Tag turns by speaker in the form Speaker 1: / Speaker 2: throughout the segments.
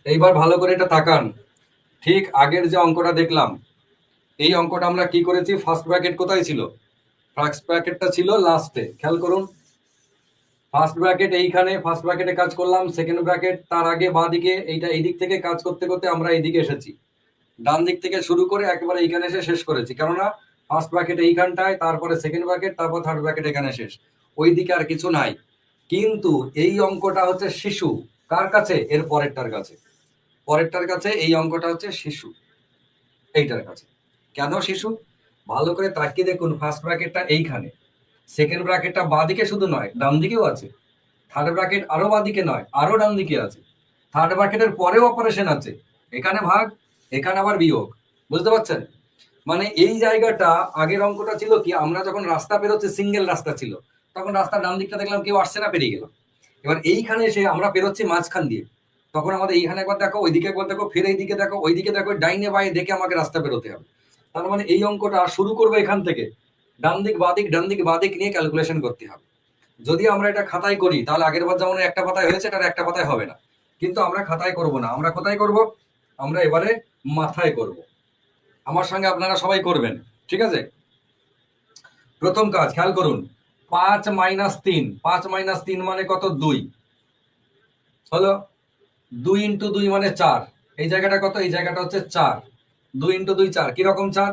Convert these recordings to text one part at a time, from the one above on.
Speaker 1: এইবার ভালো করে এটা তাকান। ঠিক আগের যে অঙ্কটা দেখলাম, এই অঙ্কটা আমরা কি করেছি, ফার্স্ট ব্র্যাকেট কোথায় ছিল? ফার্স্ট ব্র্যাকেটটা ছিল লাস্টে, খেয়াল করুন। ফার্স্ট ব্র্যাকেট এইখানে, ফার্স্ট ব্র্যাকেটে কাজ করলাম, সেকেন্ড ব্র্যাকেট তার আগে বাঁ দিকে, এইটা এই দিক থেকে কাজ করতে করতে আমরা এইদিকে এসেছি, ডান দিক থেকে শুরু করে একেবারে এইখানে এসে শেষ করেছি, কেননা ফার্স্ট ব্র্যাকেট এইখানটায়, তারপরে সেকেন্ড ব্র্যাকেট, তারপর থার্ড ব্র্যাকেট এখানে শেষ, ওই দিকে আর কিছু নাই। কিন্তু এই অঙ্কটা হচ্ছে শিশু কার কাছে? এর পরেরটার কাছে। পরেরটার কাছে এই অঙ্কটা হচ্ছে শিশু এইটার কাছে। কেন শিশু? ভালো করে তাকিয়ে দেখুন, ফার্স্ট ব্র্যাকেটটা এইখানে, সেকেন্ড ব্র্যাকেটটা বাঁ দিকে শুধু নয়, ডান দিকেও আছে, থার্ড ব্র্যাকেট আরো বাঁদিকে নয়, আরো ডান দিকে আছে, থার্ড ব্র্যাকেটের পরেও অপারেশন আছে, এখানে ভাগ, এখানে আবার বিয়োগ। বুঝতে পারছেন? মানে এই জায়গাটা, আগের অঙ্কটা ছিল কি, আমরা যখন রাস্তা পেরোচ্ছি, সিঙ্গেল রাস্তা ছিল, তখন রাস্তার ডান দিকটা দেখলাম কেউ আসছে না, পেরিয়ে গেলাম। এবার এইখানে এসে আমরা পেরোচ্ছি মাঝখান দিয়ে, তখন আমাদের এইখানে একবার দেখো, ওইদিকে একবার দেখো, ফের এইদিকে দেখো, ওইদিকে দেখো, ডাইনে বাঁয়ে দেখে আমাকে রাস্তা পেরোতে হবে। তার মানে এই অঙ্কটা শুরু করবো এখান থেকে, ডান দিক বাদিক, ডান দিক বাদিক নিয়ে ক্যালকুলেশন করতে হবে। যদি আমরা এটা খাতায় করি, তাহলে আগের বার যেমন একটা পাতায় হয়েছে, এটা একটা পাতায় হবে না। কিন্তু আমরা খাতায় করব না, আমরা কোথায় করব? আমরা এবারে মাথায় করব। আমার সঙ্গে আপনারা সবাই করবেন, ঠিক আছে? প্রথম কাজ খেয়াল করুন, 5 - 3, 5 - 3 মানে কত? 2 হলো। 2 × 2 মানে 4। এই জায়গাটা কত? এই জায়গাটা হচ্ছে 4। 2 × 2 4। কিরকম 4?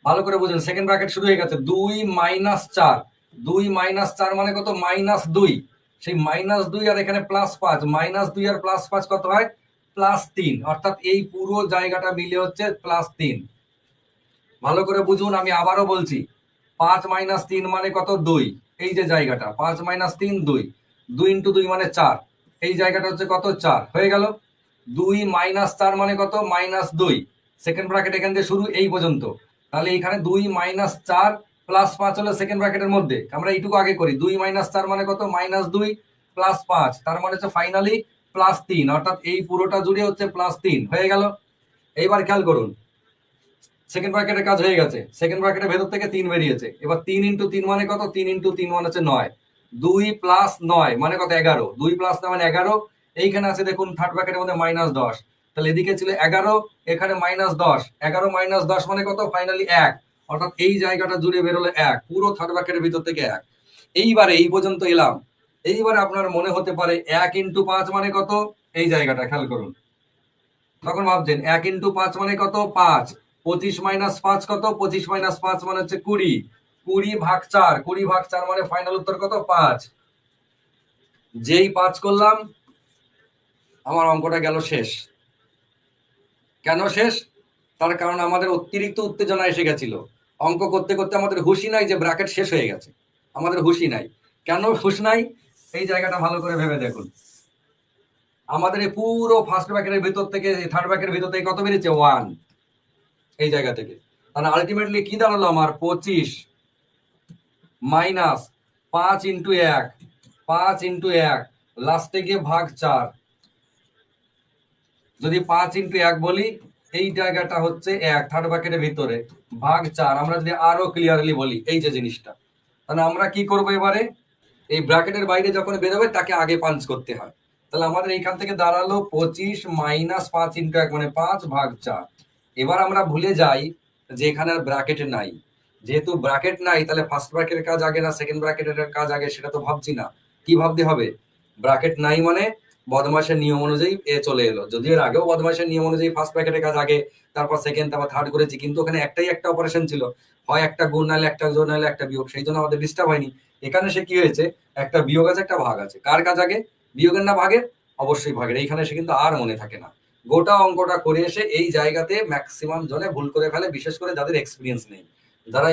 Speaker 1: ভালো করে বুঝুন, সেকেন্ড ব্র্যাকেট শুরু হয়ে গেছে, 2 - 4। 2 - 4 মানে কত? -2। সেই -2 আর এখানে +5, -2 আর +5 কত হয়? +3। অর্থাৎ এই পুরো জায়গাটা মিলে হচ্ছে +3। ভালো করে বুঝুন, আমি আবারও বলছি, 5 - 3 মানে কত? 2। এই যে জায়গাটা, 5 - 3 2। 2 × 2 মানে 4। এই জায়গাটা হচ্ছে কত? 4 হয়ে গেল। 2 - 4 মানে কত? -2। সেকেন্ড ব্র্যাকেট এখান থেকে শুরু, এই পর্যন্ত। তাহলে এখানে 2 - 4 +5 হলো সেকেন্ড ব্র্যাকেটের মধ্যে, আমরা এইটুকু আগে করি। 2 - 4 মানে কত? -2 +5, তার মানে হচ্ছে ফাইনালি +3। অর্থাৎ এই পুরোটা জুড়ে হচ্ছে +3 হয়ে গেল। এইবার খেয়াল করুন, সেকেন্ড ব্র্যাকেটের কাজ হয়ে গেছে, সেকেন্ড ব্র্যাকেটের ভেতর থেকে 3 বেরিয়েছে। এবার 3 × 3 মানে কত? 3 × 3 মানে হচ্ছে 9। 2 + 9 মানে কত? 11। 2 + 9 মানে 11। এইখানে আছে দেখুন, থার্ড ব্র্যাকেটের মধ্যে -10। তাহলে এদিকে ছিল 11, এখানে -10। 11 - 10 মানে কত? ফাইনালি 1। অর্থাৎ এই জায়গাটা জুড়ে বেরোলো 1, পুরো থার্ড ব্র্যাকেটের ভিতর থেকে 1। এইবারে এই পর্যন্ত এলাম। এইবারে আপনার মনে হতে পারে 1 × 5 মানে কত? এই জায়গাটা খেয়াল করুন। তখন ভাবছেন 1 × 5 মানে কত? 5। 25 - 5 কত? 25 - 5 মানে হচ্ছে 20। 20/4, 20/4 মানে ফাইনাল উত্তর কত? 5। যেই 5 করলাম, আমার অঙ্কটা গেল শেষ। কেন শেষ? তার কারণ আমাদের অতিরিক্ত উত্তেজনা এসে গেছিল। অঙ্ক করতে করতে আমাদের হুঁশই নাই যে ব্র্যাকেট শেষ হয়ে গেছে। আমাদের হুঁশই নাই। কেন হুঁশ নাই? এই জায়গাটা ভালো করে ভেবে দেখুন। আমাদের এই পুরো ফার্স্ট ব্র্যাকেটের ভিতর থেকে, থার্ড ব্র্যাকেটের ভিতর থেকে কত বেরিয়েছে? 1। এই জায়গা থেকে। তাহলে আলটিমেটলি কি দাঁড়ালো আমার? 25 মাইনাস 5 × 1, 5 × 1, লাস্টে গিয়ে /4। যদি 5 × 1 বলি, এই জায়গাটা হচ্ছে 1 থার্ড ব্র্যাকেটের ভিতরে, /4। আমরা যদি আরো ক্লিয়ারলি বলি, এই যে জিনিসটা, তাহলে আমরা কি করবো এবারে? এই ব্র্যাকেটের বাইরে যখন বেরোবে, তাকে আগে পাঞ্চ করতে হয়। তাহলে আমাদের এইখান থেকে দাঁড়ালো 25 - 5 × 1 মানে 5/4। এবার আমরা ভুলে যাই যে এখানে আর ব্র্যাকেট নাই। যেহেতু ব্র্যাকেট নাই, তাহলে ফার্স্ট ব্র্যাকেটের কাজ আগে না সেকেন্ড ব্র্যাকেটের কাজ আগে, সেটা তো ভাবছি না। কি ভাবতে হবে? ব্র্যাকেট নাই মানে বদমাশের নিয়ম অনুযায়ী এ চলে এলো। যদিও এর আগেও বদমাশের নিয়ম অনুযায়ী ফার্স্ট ব্র্যাকেটের কাজ আগে, তারপর সেকেন্ড, তারপর থার্ড করেছি, কিন্তু ওখানে একটাই একটা অপারেশন ছিল, হয় একটা গুণ, নাহলে একটা জোড়, নাহলে একটা বিয়োগ। সেই জন্য আমাদের ডিস্টার্ব হয়নি। এখানে সে কি হয়েছে, একটা বিয়োগ আছে, একটা ভাগ আছে। কার কাজ আগে? বিয়োগের না ভাগের? অবশ্যই ভাগের। এইখানে সে কিন্তু আর মনে থাকে না। গোটা অঙ্কটা করে এসে এই জায়গাতে ম্যাক্সিমাম জনে ভুল করে ফেলে, বিশেষ করে যাদের এক্সপিরিয়েন্স নেই, যারা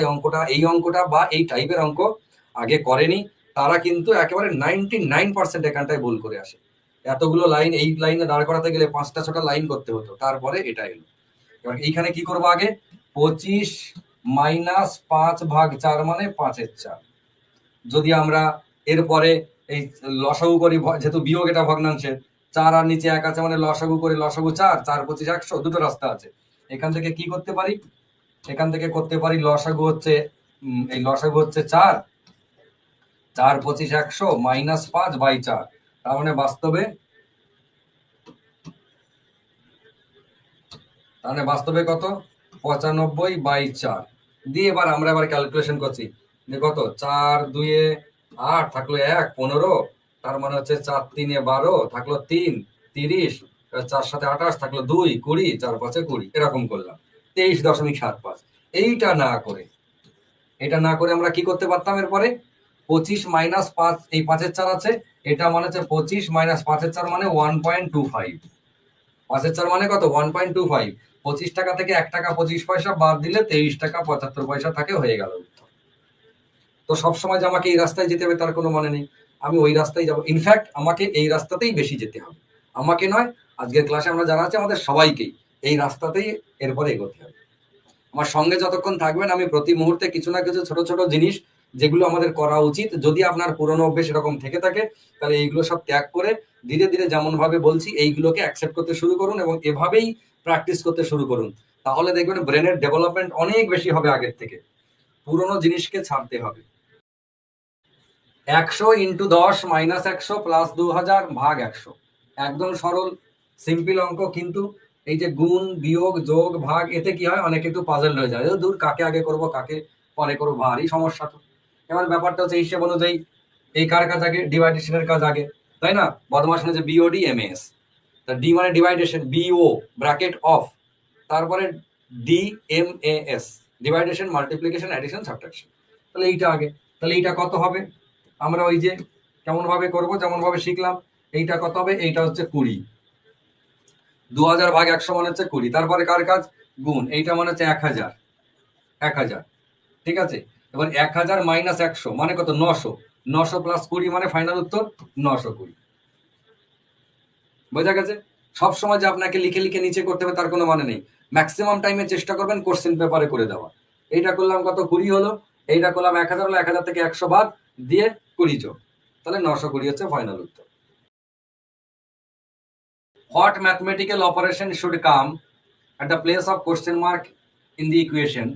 Speaker 1: এই অঙ্কটা বা এই টাইপের অঙ্ক আগে করেনি, তারা কিন্তু একেবারে 99% এখানটায় ভুল করে আসে। এতগুলো লাইন, এই লাইনে দাঁড় করাতে গেলে 5টা 6টা লাইন করতে হতো, তারপরে এটা এলো। এবার এইখানে কি করবো আগে? 25 - 5/4 মানে 5/4। যদি আমরা এরপরে এই লসাগু করি, যেহেতু বিয়োগ এটা ভগ্নাংশের, 4 আর নিচে 1 আছে মানে লসাগু করে, লসাগু 4, 4 × 25 = 100, দুটো রাস্তা আছে। এখান থেকে কি করতে পারি? এখান থেকে করতে পারি লসাগু হচ্ছে, এই লসাগু হচ্ছে 4, 4 × 25 = 100 - 5/4। তার মানে বাস্তবে তাহলে বাস্তবে কত? 95/4 দিয়ে আমরা এবার ক্যালকুলেশন করছি যে কত, 4 2 8 থাকলো 1 15, তার মানে হচ্ছে 4 3 12 থাকলো 3 30, 4 7 28 থাকলো 2 20, 4 5 20, এরকম করলাম 23.75। এটা না করে আমরা কি করতে পারতাম? এরপরে 25 - 5, এই 5 এর 4 আছে, এটা মানে হচ্ছে 25 - 5 এর 4 মানে 1.25। 5 এর 4 মানে কত? 1.25। 25 টাকা থেকে 1 টাকা 25 পয়সা বাদ দিলে 23 টাকা 75 পয়সা থাকে, হয়ে গেল উত্তর। তো সবসময় যে আমাকে এই রাস্তায় যেতে হবে তার কোনো মানে নেই, আমি ওই রাস্তায় যাবো। ইনফ্যাক্ট আমাকে এই রাস্তাতেই বেশি যেতে হবে, আমাকে নয়, আজকের ক্লাসে আমরা যারা আছে আমাদের সবাইকেই এই রাস্তাতেই এরপরে এগোতে হবে। আমার সঙ্গে যতক্ষণ থাকবেন আমি প্রতি মুহূর্তে কিছু না কিছু ছোট ছোট জিনিস যেগুলো আমাদের করা উচিত, যদি আপনার পুরনো অভ্যেস এরকম থেকে থাকে তাহলে এইগুলো সব ত্যাগ করে ধীরে ধীরে যেমন ভাবে বলছি এইগুলোকে অ্যাকসেপ্ট করতে শুরু করুন এবং এভাবেই প্র্যাকটিস করতে শুরু করুন। তাহলে দেখবেন ব্রেনের ডেভেলপমেন্ট অনেক বেশি হবে আগের থেকে। পুরনো জিনিসকে ছাড়তে হবে। 100 × 10 - 100 প্লাস 2000 ভাগ 100, একদম সরল সিম্পল অঙ্ক। কিন্তু এই যে গুণ বিয়োগ যোগ ভাগ, এতে কি হয়, অনেকে একটু পাজল হয়ে যায়, দূর কাকে আগে করব কাকে পরে করবো, ভারী সমস্যা তো। এবার ব্যাপারটা হচ্ছে হিসেব অনুযায়ী এই কার কাজ আগে? ডিভাইডেশনের কাজ আগে, তাই না? বদমাস না যে বিওডি এমএস, তা ডি মানে ডিভাইডেশন, বিও ব্র্যাকেট অফ, তারপরে D M A S, division multiplication addition subtraction. তাহলে এইটা আগে, তাহলে এইটা কত হবে? আমরা ওই যে কেমন ভাবে করবো, যেমন ভাবে শিখলাম। এইটা কত হবে? এইটা হচ্ছে 20, 2000 ভাগ 100 মানে হচ্ছে 20। তারপরে কার কাজ? গুণ, এইটা মানে হচ্ছে 1000, 1000, ঠিক আছে। এবার 1000 - 100 মানে কত? 900, 900 প্লাস 20 মানে ফাইনাল উত্তর 920। বোঝা গেছে? সবসময় যে আপনাকে লিখে লিখে নিচে করতে হবে তার কোনো মানে নেই। ম্যাক্সিমাম টাইমে চেষ্টা করবেন কোশ্চেন পেপারে করে দেওয়া। এইটা করলাম কত? 20 হলো, এইটা করলাম 1000 হলো, 1000 থেকে 100 বাদ দিয়ে 20 যোগ, তাহলে 920 হচ্ছে ফাইনাল উত্তর। What mathematical operation should come at the place of question mark in the equation?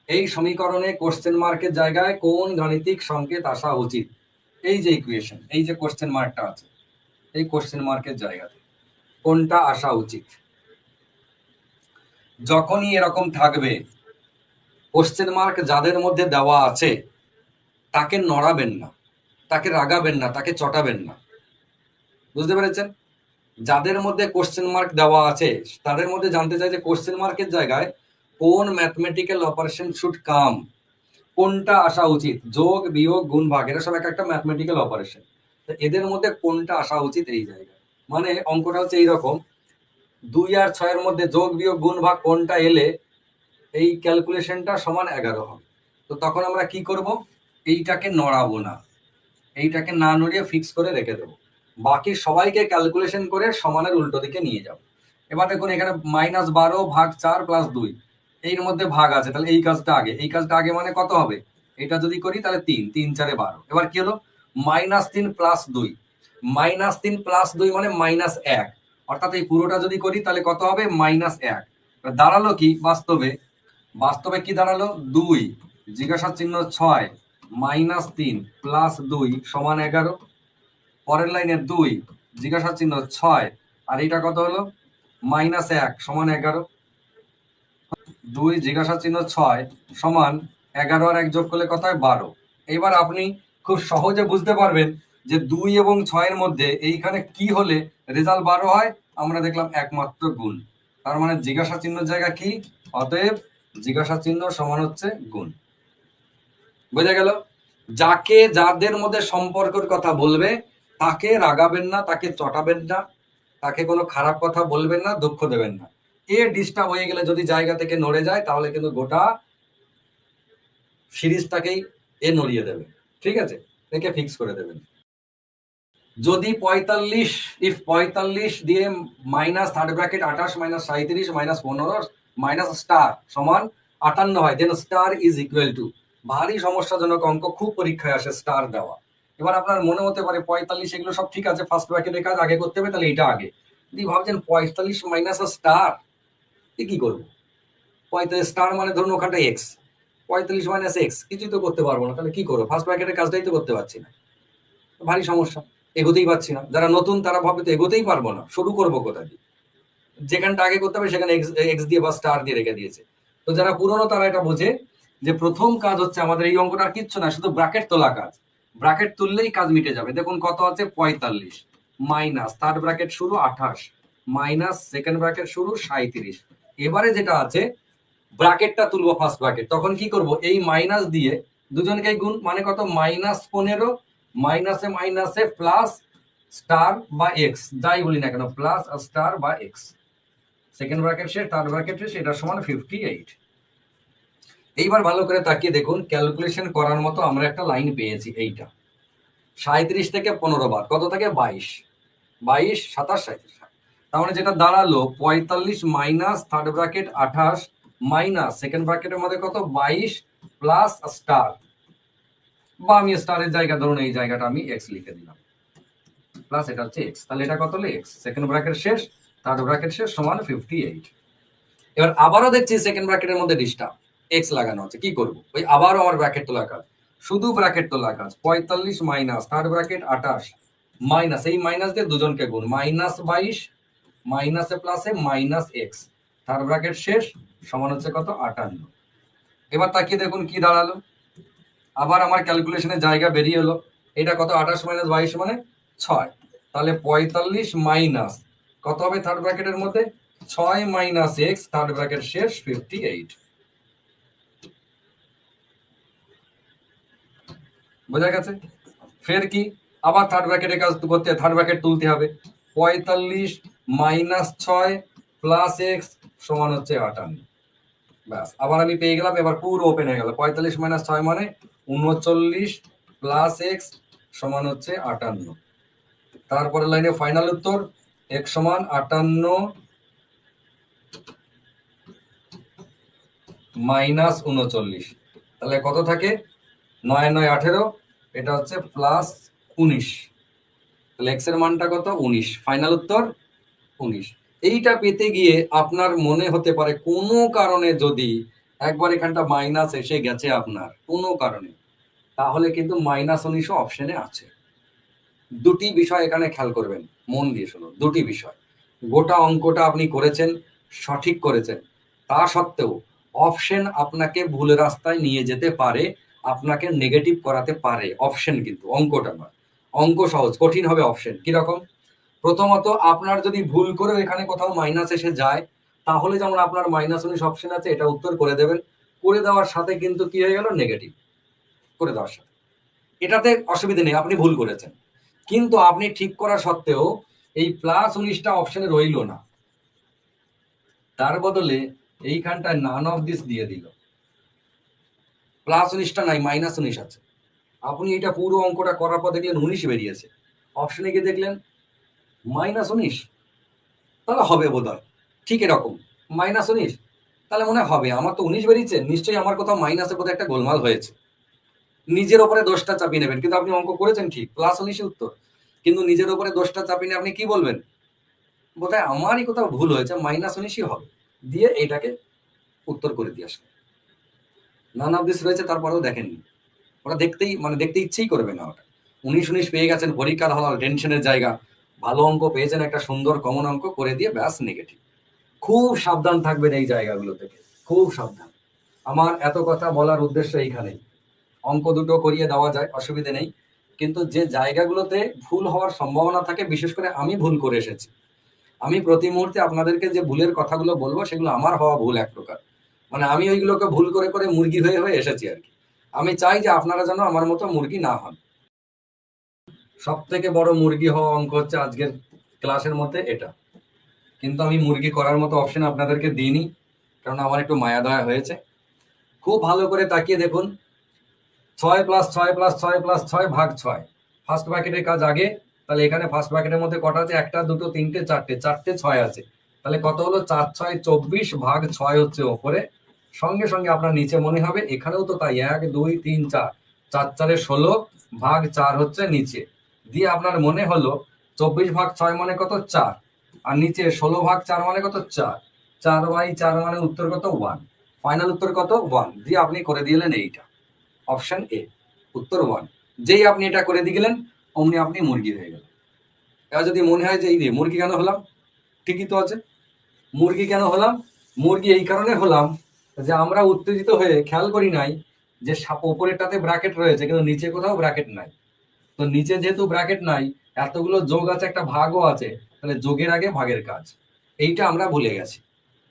Speaker 1: এই সমীকরণে কোশ্চেন মার্কের জায়গায় কোন গাণিতিক সংকেত আসা উচিত? এই যে ইকুয়েশন, এই যে কোশ্চেন মার্কটা আছে, এই কোশ্চেন মার্কের জায়গাতে কোনটা আসা উচিত? যখনই এরকম থাকবে কোশ্চেন মার্ক যাদের মধ্যে দেওয়া আছে তাকে নড়াবেন না, তাকে রাগাবেন না, তাকে চটাবেন না। বুঝতে পেরেছেন? যাদের মধ্যে কোশ্চেন মার্ক দেওয়া আছে তাদের মধ্যে জানতে চাই যে কোশ্চেন মার্কের জায়গায় কোন ম্যাথমেটিক্যাল অপারেশন শুড কাম, কোনটা আসা উচিত? যোগ বিয়োগ গুণ ভাগ, এরা সব একটা ম্যাথমেটিক্যাল অপারেশন। এদের মধ্যে কোনটা আসা উচিত এই জায়গায়? মানে অঙ্কটা হচ্ছে এইরকম, 2 আর 6 মধ্যে যোগ বিয়োগ গুণ ভাগ কোনটা এলে এই ক্যালকুলেশনটা সমান 11 হবে। তো তখন আমরা কি করব? এইটাকে নড়াবো না, এইটাকে না নড়িয়ে ফিক্স করে রেখে দেবো, বাকি সবাইকে ক্যালকুলেশন করে সমানের উল্টো দিকে নিয়ে যাবো। এবার দেখুন এখানে -12 ভাগ 4 প্লাস 2, এর মধ্যে ভাগ আছে, তাহলে এই কাজটা আগে, এই কাজটা আগে মানে কত হবে? এটা যদি করি তাহলে 3 3 4 12। এবার কি হলো? -3 প্লাস 2, -3 প্লাস 2 মানে -1, অর্থাৎ এই পুরোটা যদি করি তাহলে কত হবে? -1। দাঁড়ালো কি বাস্তবে? বাস্তবে কি দাঁড়ালো? 2 জিজ্ঞাসা চিহ্ন 6 -3 প্লাস 2 সমান 11। পরের লাইনে 2 জিজ্ঞাসা চিহ্ন 6 আর এটা কত হলো? -1 সমান 11। 2 জিজ্ঞাসা চিহ্ন 6 সমান 11 আর 1 যোগ করলে কত হয়? 12। এবার আপনি খুব সহজে বুঝতে পারবেন যে 2 এবং 6 এর মধ্যে এইখানে কি হলে রেজাল্ট 12 হয়? আমরা দেখলাম একমাত্র গুণ, তার মানে জিজ্ঞাসা চিহ্নের জায়গা কি? অতএব জিজ্ঞাসা চিহ্ন সমান হচ্ছে গুণ। বোঝা গেল? যাকে যাদের মধ্যে সম্পর্কের কথা বলবে তাকে রাগাবেন না, তাকে চটাবেন না, তাকে কোনো খারাপ কথা বলবেন না, দুঃখ দেবেন না। এ ডিস্টার্ব হয়ে গেলে যদি জায়গা থেকে নড়ে যায় তাহলে কিন্তু গোটা সিরিজটাকেই এ নড়িয়ে দেবে। ঠিক আছে? একে ফিক্স করে দেবেন। যদি 45 ইফ 45 দিয়ে minus third bracket 28 - 37 - 15 minus star সমান 58 হয়, দেন স্টার ইজ ইকুয়াল টু, ভারী সমস্যাজনক অঙ্ক, খুব পরীক্ষায় আসে স্টার দেওয়া। এবার আপনার মনে হতে পারে 45 এগুলো সব ঠিক আছে, ফার্স্ট ব্র্যাকেটের কাজ আগে করতে হবে, তাহলে এটা আগে। যদি ভাবছেন 45 মাইনাস স্টার, কি করবো? 45 স্টার মানে ধরুন ওখানটা এক্স, 45 মাইনাস এক্স, কিছুই তো করতে পারবো না, তাহলে কি করবো? ফার্স্ট ব্র্যাকেটের কাজটাই তো করতে পারছি না, ভারী সমস্যা, এগোতেই পারছি না। যারা নতুন তারা ভাবে তো এগোতেই পারবো না, শুরু করবো কোথা দিয়ে? যেখানটা আগে করতে হবে সেখানে এক্স দিয়ে বা স্টার দিয়ে রেখে দিয়েছে। তো যারা পুরনো তারা এটা বোঝে যে প্রথম কাজ হচ্ছে আমাদের এই অঙ্কটা আর কিচ্ছু না, শুধু ব্র্যাকেট তোলা কাজ। ব্র্যাকেট তুললেই কাজ মিটে যাবে। দেখুন কত আছে, 45 মাইনাস থার্ড ব্র্যাকেট শুরু 28 মাইনাস সেকেন্ড ব্র্যাকেট শুরু 37। এবারে যেটা আছে ব্র্যাকেটটা তুলবো ফার্স্ট ব্র্যাকেট, তখন কি করব, এই মাইনাস দিয়ে দুজনকে গুণ, মানে কত, -15 মাইনাসে মাইনাসে প্লাস স্টার বা এক্স, যাই বলি না কেন, প্লাস স্টার বা এক্স। সেকেন্ড ব্র্যাকেট শেষ, থার্ড ব্র্যাকেট শেষ, এটা সমান 58। এইবার ভালো করে তাকিয়ে দেখুন, ক্যালকুলেশন করার মতো আমরা একটা লাইন পেয়েছি। এইটা 37 থেকে 15 বাদ, কত থাকে, 22, 22, 27, 37। তার মানে যেটা দাঁড়ালো 45 minus third bracket 28 minus second ব্র্যাকেটের মধ্যে কত, 22 প্লাস স্টার, বা আমি স্টারের জায়গা ধরুন এই জায়গাটা আমি এক্স লিখে দিলাম, প্লাস এটা হচ্ছে এক্স। তাহলে এটা কত হলো, এক্স। সেকেন্ড ব্র্যাকেট শেষ, থার্ড ব্র্যাকেট শেষ, সমান 58। এবার আবারও দেখছি সেকেন্ড ব্র্যাকেটের মধ্যে ডিস্টার্ব, এক্স লাগানো আছে, কি করবো, ওই আবারও আমার ব্র্যাকেট তোলা কাজ, শুধু ব্র্যাকেট তোলা কাজ। 45 মাইনাস থার্ড ব্র্যাকেট 28 মাইনাস, এই মাইনাস দিয়ে দুজনকে গুণ, -22 মাইনাসে প্লাসে মাইনাস এক্স, থার্ড ব্র্যাকেট শেষ, সমান হচ্ছে কত, 58। এবার তাকিয়ে দেখুন কি দাঁড়ালো, আবার আমার ক্যালকুলেশনের জায়গা বেরিয়ে এলো। এটা কত, 28 মাইনাস 22 মানে 6। তাহলে 45 মাইনাস কত হবে থার্ড ব্র্যাকেটের মধ্যে, 6 মাইনাস এক্স, থার্ড ব্র্যাকেট শেষ, 58। বোঝা গেছে? ফের কি, আবার থার্ড ব্র্যাকেটের কাজ করতে, থার্ড ব্র্যাকেট তুলতে হবে। 45 মাইনাস 6 প্লাস এক্স সমান হচ্ছে 58। ব্যাস, আবার আমি পেয়ে গেলাম, এবার পুরো ওপেন হয়ে গেল। 45 মাইনাস 6 মানে 39 প্লাস এক্স সমান হচ্ছে 58। তারপরে লাইনে ফাইনাল উত্তর, এক্স সমান 58 মাইনাস 39। তাহলে কত থাকে, 9 9 18, এটা হচ্ছে প্লাস 19। তাহলে এক্স এর মানটা কত, 19। ফাইনাল উত্তর 19। এইটা পেতে গিয়ে আপনার মনে হতে পারে কোনো কারণে যদি একবার এখানটা মাইনাস এসে গেছে আপনার কোনো কারণে, তাহলে কিন্তু -19 অপশনে আছে। দুটি বিষয় এখানে খেয়াল করবেন, মন দিয়ে শুনুন, দুটি বিষয়। গোটা অঙ্কটা আপনি করেছেন, সঠিক করেছেন, তা সত্ত্বেও অপশন আপনাকে ভুল রাস্তায় নিয়ে যেতে পারে, আপনাকে নেগেটিভ করাতে পারে অপশন, কিন্তু অঙ্কটা নয়। অঙ্ক সহজ, কঠিন হবে অপশন। কিরকম, প্রথমত আপনার যদি ভুল করে এখানে কোথাও মাইনাস এসে যায়, তাহলে যেমন আপনার -19 অপশন আছে, এটা উত্তর করে দেবেন, করে দেওয়ার সাথে কিন্তু কি হয়ে গেল, নেগেটিভ করে দেওয়ার সাথে। এটাতে অসুবিধা নেই, আপনি ভুল করেছেন, কিন্তু আপনি ঠিক করা সত্ত্বেও এই +19টা অপশনে রইল না, তার বদলে এইখানটায় নান অফ দিস দিয়ে দিল। +19টা নাই, -19 আছে। আপনি এটা পুরো অঙ্কটা করার পর দেখলেন 19 বেরিয়েছে, অপশনে গিয়ে দেখলেন -19, তাহলে হবে বোধ হয়, ঠিক এরকম -19, তাহলে মনে হবে আমার তো 19 বেরিয়েছে, নিশ্চয়ই আমার কোথাও মাইনাসে কোথাও একটা গোলমাল হয়েছে। নিজের ওপরে দোষটা চাপিয়ে নেবেন, কিন্তু আপনি অঙ্ক করেছেন ঠিক, +19 উত্তর, কিন্তু নিজের ওপরে দোষটা চাপিয়ে নিয়ে আপনি কি বলবেন, বোধহয় আমারই কোথাও ভুল হয়েছে, -19ই হবে, দিয়ে এইটাকে উত্তর করে দিয়ে আসলেন। নান অফ দিস রয়েছে, তারপরেও দেখেননি, ওরা দেখতেই মানে দেখতে ইচ্ছেই করবে না ওটা। 19 পেয়ে গেছেন, পরীক্ষার হল টেনশনের জায়গা, ভালো অঙ্ক পেয়েছেন, একটা সুন্দর কমন অঙ্ক করে দিয়ে ব্যাস নেগেটিভ। খুব সাবধান থাকবেন এই জায়গাগুলো থেকে, খুব সাবধান। আমার এত কথা বলার উদ্দেশ্য এইখানেই। অঙ্ক দুটো করিয়ে দেওয়া যায়, অসুবিধে নেই, কিন্তু যে জায়গাগুলোতে ভুল হওয়ার সম্ভাবনা থাকে, বিশেষ করে আমি ভুল করে এসেছি, আমি প্রতি মুহূর্তে আপনাদেরকে যে ভুলের কথাগুলো বলবো সেগুলো আমার হওয়া ভুল এক প্রকার, মানে আমি ওইগুলোকে ভুল করে করে মুরগি হয়ে হয়ে এসেছি আর কি। আমি চাই যে আপনারা যেন আমার মতো মুরগি না হন। সব থেকে বড় মুরগি হওয়া অঙ্ক হচ্ছে আজকের ক্লাসের মধ্যে এটা, কিন্তু আমি মুরগি করার মতো অপশন আপনাদেরকে দিইনি, কারণ আমার একটু মায়া দয়া হয়েছে। খুব ভালো করে তাকিয়ে দেখুন, 6 + 6 + 6 + 6 ভাগ 6, ফার্স্ট ব্র্যাকেটের কাজ আগে। তাহলে এখানে ফার্স্ট ব্র্যাকেটের মধ্যে কটা আছে, একটা দুটো তিনটে চারটে, চারটে 6 আছে, তাহলে কত হলো, 4 6 24 ভাগ 6 হচ্ছে ওপরে। সঙ্গে সঙ্গে আপনার নিচে মনে হবে, এখানেও তো তাই, 1 2 3 4, 4 4 16 ভাগ 4 হচ্ছে নিচে, দিয়ে আপনার মনে হলো 24 ভাগ 6 মানে কত, 4, আর নিচে 16 ভাগ 4 মানে কত, 4, 4/4 মানে উত্তর কত, 1। ফাইনাল উত্তর কত, 1, দিয়ে আপনি করে দিলেন এইটা, অপশন এ, উত্তর 1। যেই আপনি এটা করে দিয়ে গেলেন, অমনি আপনি মুরগি হয়ে গেলেন। এবার যদি মনে হয় যে এই রে মুরগি কেন হলাম, ঠিকই তো আছে, মুরগি কেন হলাম? মুরগি এই কারণে হলাম যে আমরা উত্তেজিত হয়ে খেয়াল করি নাই যে ওপরেরটাতে ব্র্যাকেট রয়েছে কিন্তু নিচে কোথাও ব্র্যাকেট নাই। তো নিচে যেহেতু ব্র্যাকেট নাই, এতগুলো যোগ আছে, একটা ভাগও আছে, তাহলে যোগের আগে ভাগের কাজ, এইটা আমরা ভুলে গেছি।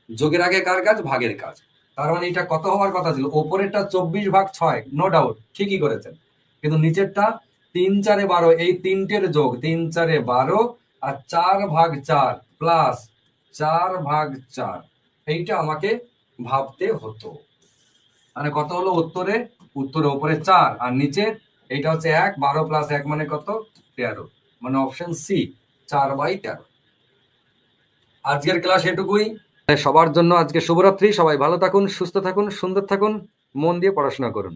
Speaker 1: যোগের আগে কার কাজ? ভাগের কাজ। তার মানে এটা কত হওয়ার কথা ছিল? ওপরেরটা 24/6, নো ডাউট, ঠিকই করেছেন। কিন্তু নিচেরটা 3×4=12, এই তিনটের যোগ 3×4=12 আর 4/4 প্লাস 4/4, এইটা আমাকে ভাবতে হতো। মানে কত হলো উত্তরে? উত্তরে ওপরে 4 আর নিচে এইটা হচ্ছে 1, 12 + 1 মানে কত? 13, মানে অপশন সি, 4/13। আজকের ক্লাস এটুকুই। সবার জন্য আজকে শুভরাত্রি। সবাই ভালো থাকুন, সুস্থ থাকুন, সুন্দর থাকুন, মন দিয়ে পড়াশোনা করুন।